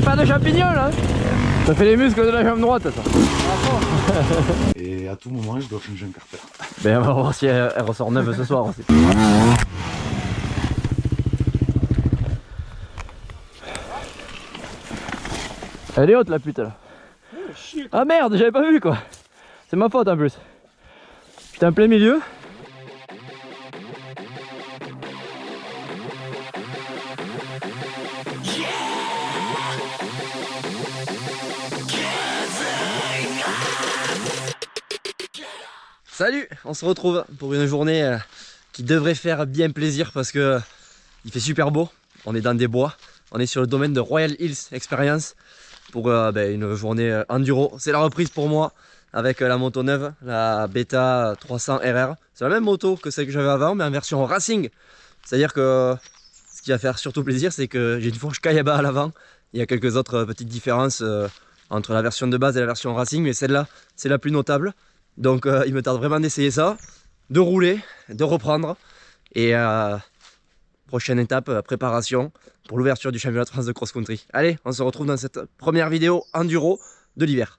pas de champignons là. Ça fait les muscles de la jambe droite ça. Et à tout moment je dois changer un carter. Ben on va voir si elle ressort neuve ce soir aussi. Elle est haute la pute là. Ah merde, j'avais pas vu quoi. C'est ma faute en plus. J'étais en plein milieu. Salut, on se retrouve pour une journée qui devrait faire bien plaisir parce que il fait super beau. On est dans des bois, on est sur le domaine de Royal Hills Experience pour une journée enduro. C'est la reprise pour moi avec la moto neuve, la Beta 300 RR. C'est la même moto que celle que j'avais avant mais en version racing. C'est-à-dire que ce qui va faire surtout plaisir, c'est que j'ai une fourche Kayaba à l'avant. Il y a quelques autres petites différences entre la version de base et la version racing, mais celle-là c'est la plus notable. Donc il me tarde vraiment d'essayer ça, de rouler, de reprendre. Et prochaine étape, préparation pour l'ouverture du championnat de France de cross-country. Allez, on se retrouve dans cette première vidéo enduro de l'hiver.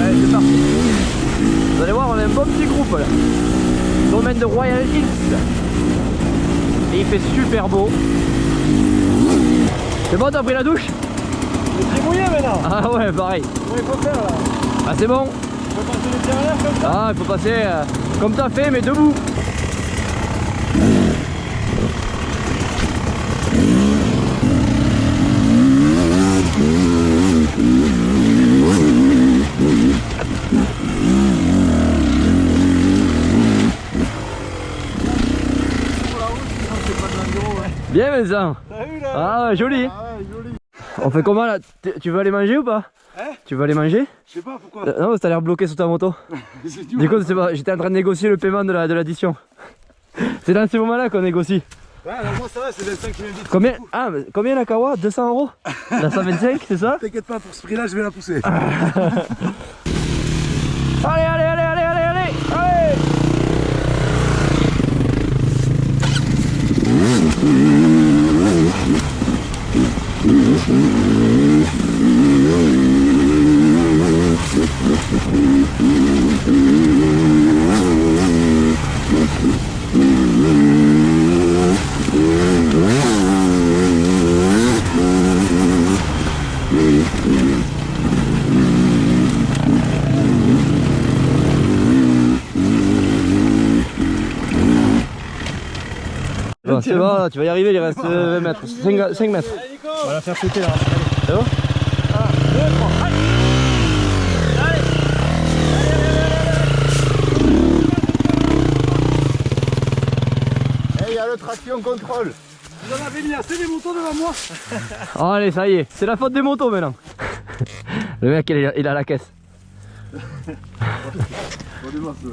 Allez, c'est parti. Vous allez voir, on a un bon petit groupe là. Domaine de Royal Hills. Et il fait super beau. C'est bon, t'as pris la douche? Il est très mouillé maintenant. Ah ouais, pareil. Comment il faut faire là? Ah c'est bon. Il faut passer les derrière comme ça? Ah, il faut passer comme t'as fait, mais debout. Bien Vincent. T'as vu là? Ah ouais, joli. Ah ouais, joli. On fait comment là? Tu veux aller manger ou pas? Hein? Tu veux aller manger? Je sais pas pourquoi. Non, parce que t'as l'air bloqué sur ta moto. Du coup, j'étais en train de négocier le paiement de l'addition. C'est dans ces moments-là qu'on négocie. Ouais, alors moi ça va, c'est 25 qui m'invite. Combien? Ah, mais combien la Kawa? 200 €? La 125, c'est ça? T'inquiète pas, pour ce prix là, je vais la pousser. Allez, allez, allez, allez, allez, allez, allez! Bon, c'est bon, tu vas y arriver, il reste 20 mètres, 5 mètres. Allez Nico, on va la faire sauter là. C'est bon? 1, 2, 3, allez. Allez, il y a le traction contrôle. Vous en avez mis assez des motos devant moi. Oh, allez, ça y est, c'est la faute des motos maintenant. Le mec, il a la caisse. On démarre ça.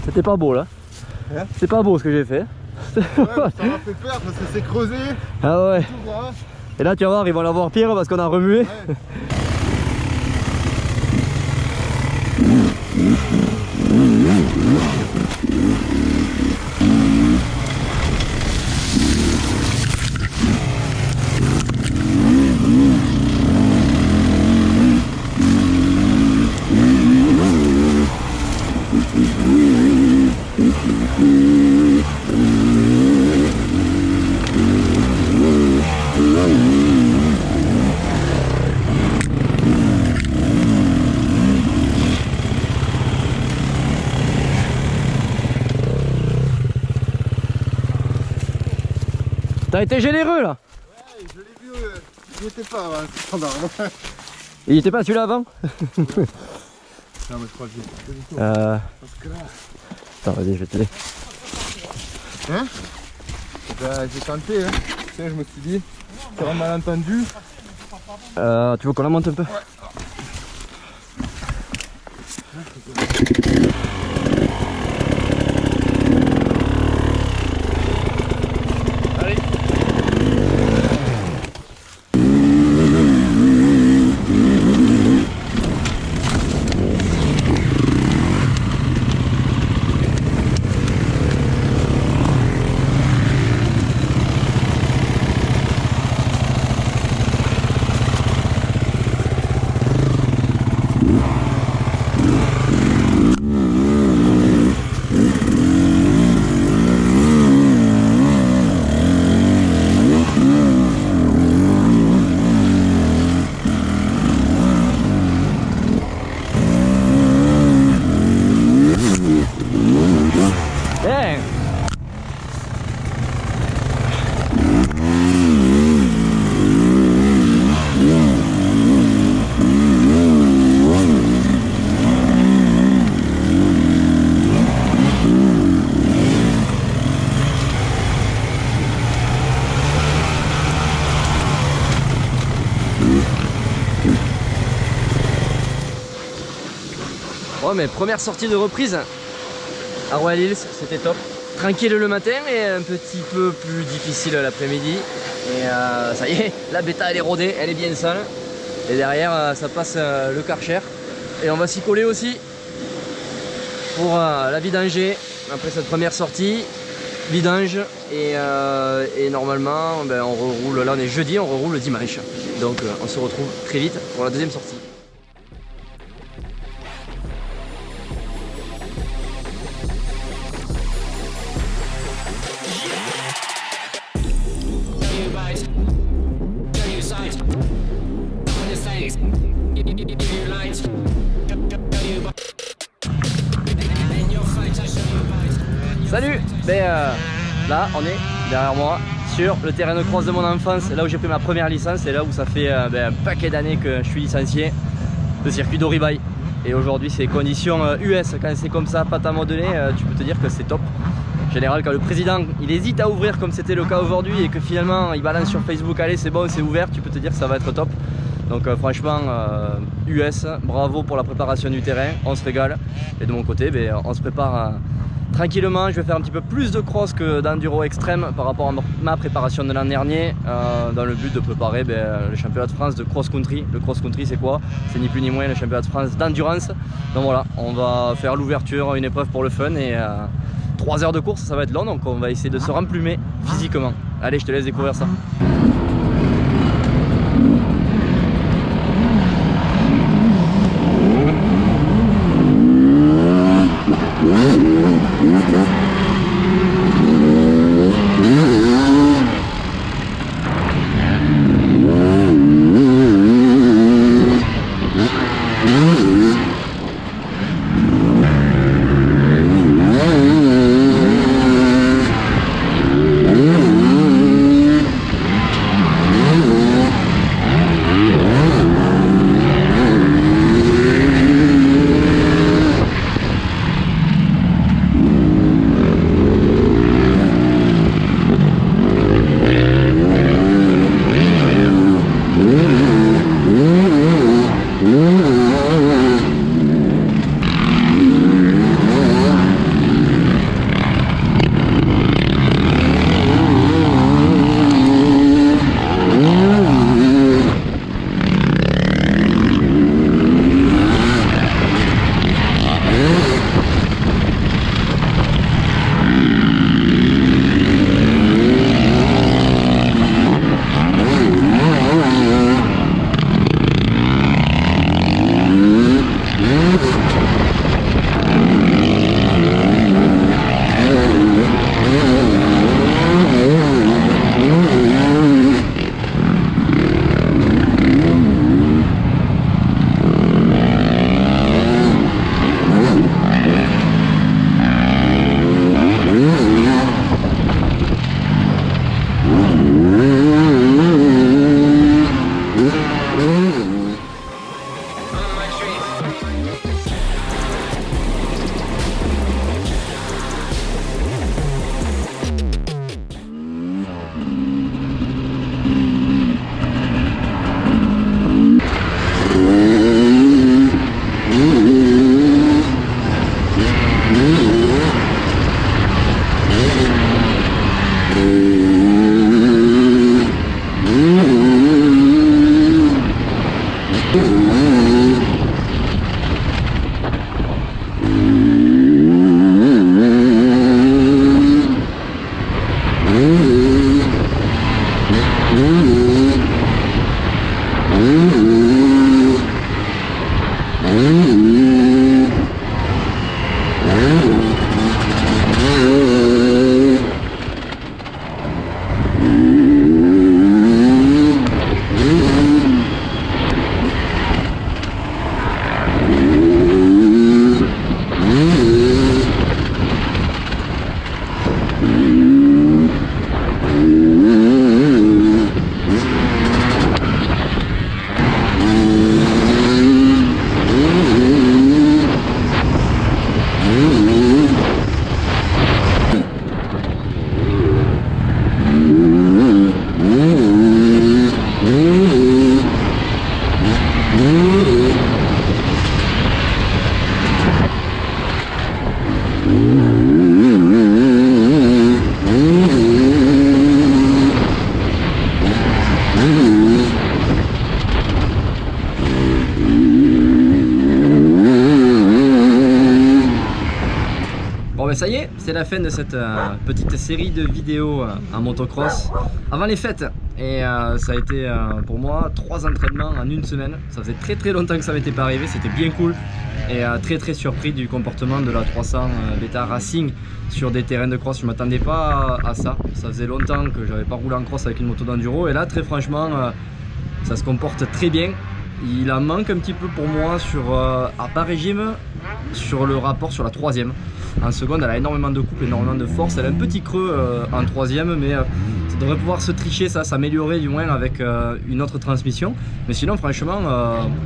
C'était pas beau là. Hein? C'est pas beau ce que j'ai fait. Ouais, ça m'a fait peur parce que c'est creusé. Ah ouais. Tout droit. Et là tu vas voir, ils vont l'avoir pire parce qu'on a remué. Ouais. T'as été généreux là. Ouais, je l'ai vu, il n'y était pas avant, cependant. Il était pas celui-là avant? Non mais je crois que j'ai Parce que là... Attends, vas-y, je vais te l'aider. Hein? Ben, j'ai tenté, hein. Tu sais, je me suis dit, c'est un malentendu. Tu veux qu'on la monte un peu? Allez. Hey. Ouais, mais première sortie de reprise à Royal Hills, c'était top. Tranquille le matin et un petit peu plus difficile l'après-midi. Et ça y est, la bêta elle est rodée, elle est bien sale. Et derrière ça passe le Karcher. Et on va s'y coller aussi pour la vidanger après cette première sortie. Vidange et normalement ben, on reroule, là on est jeudi, on reroule le dimanche. Donc on se retrouve très vite pour la deuxième sortie. Salut! Ben, là on est derrière moi sur le terrain de cross de mon enfance, là où j'ai pris ma première licence et là où ça fait un paquet d'années que je suis licencié, le circuit d'Oribaille. Et aujourd'hui c'est conditions US, quand c'est comme ça, pas à modeler, tu peux te dire que c'est top. En général quand le président il hésite à ouvrir comme c'était le cas aujourd'hui et que finalement il balance sur Facebook, allez c'est bon c'est ouvert, tu peux te dire que ça va être top. Donc franchement US, bravo pour la préparation du terrain, on se régale. Et de mon côté ben, on se prépare tranquillement. Je vais faire un petit peu plus de cross que d'enduro extrême par rapport à ma préparation de l'an dernier, dans le but de préparer le championnat de France de cross-country. Le cross-country c'est quoi? C'est ni plus ni moins le championnat de France d'endurance. Donc voilà, on va faire l'ouverture, une épreuve pour le fun et 3 heures de course, ça va être long, donc on va essayer de se remplumer physiquement. Allez, je te laisse découvrir ça. c'est la fin de cette petite série de vidéos en motocross avant les fêtes. Et ça a été pour moi 3 entraînements en une semaine. Ça faisait très longtemps que ça m'était pas arrivé, c'était bien cool. Et très surpris du comportement de la 300 Beta Racing sur des terrains de cross. Je m'attendais pas à ça. Ça faisait longtemps que j'avais pas roulé en cross avec une moto d'enduro. Et là, très franchement, ça se comporte très bien. Il en manque un petit peu pour moi sur, à bas régime, sur le rapport sur la 3ème. En seconde, elle a énormément de couple, énormément de force. Elle a un petit creux en 3ème, mais ça devrait pouvoir se tricher, ça s'améliorer du moins avec une autre transmission. Mais sinon, franchement,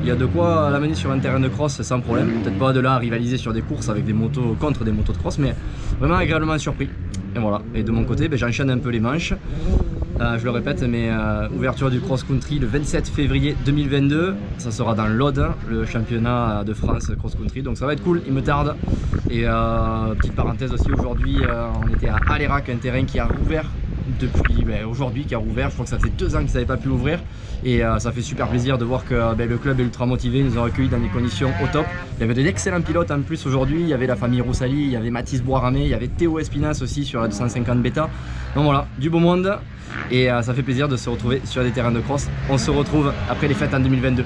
il y a de quoi l'amener sur un terrain de cross sans problème. Peut-être pas de là à rivaliser sur des courses avec des motos contre des motos de cross, mais vraiment agréablement surpris. Et voilà. Et de mon côté, j'enchaîne un peu les manches. Je le répète, mais ouverture du cross-country le 27 février 2022. Ça sera dans l'Aude, le championnat de France cross-country. Donc ça va être cool, il me tarde. Et petite parenthèse aussi, aujourd'hui, on était à Alérac, un terrain qui a rouvert depuis aujourd'hui, qui a rouvert. Je crois que ça fait 2 ans qu'ils n'avaient pas pu ouvrir. Et ça fait super plaisir de voir que le club est ultra motivé. Ils nous ont accueillis dans des conditions au top. Il y avait d'excellents pilotes en plus aujourd'hui. Il y avait la famille Roussali, il y avait Mathis Boiramé, il y avait Théo Espinas aussi sur la 250 Beta. Donc voilà, du beau monde. Et ça fait plaisir de se retrouver sur des terrains de cross. On se retrouve après les fêtes en 2022.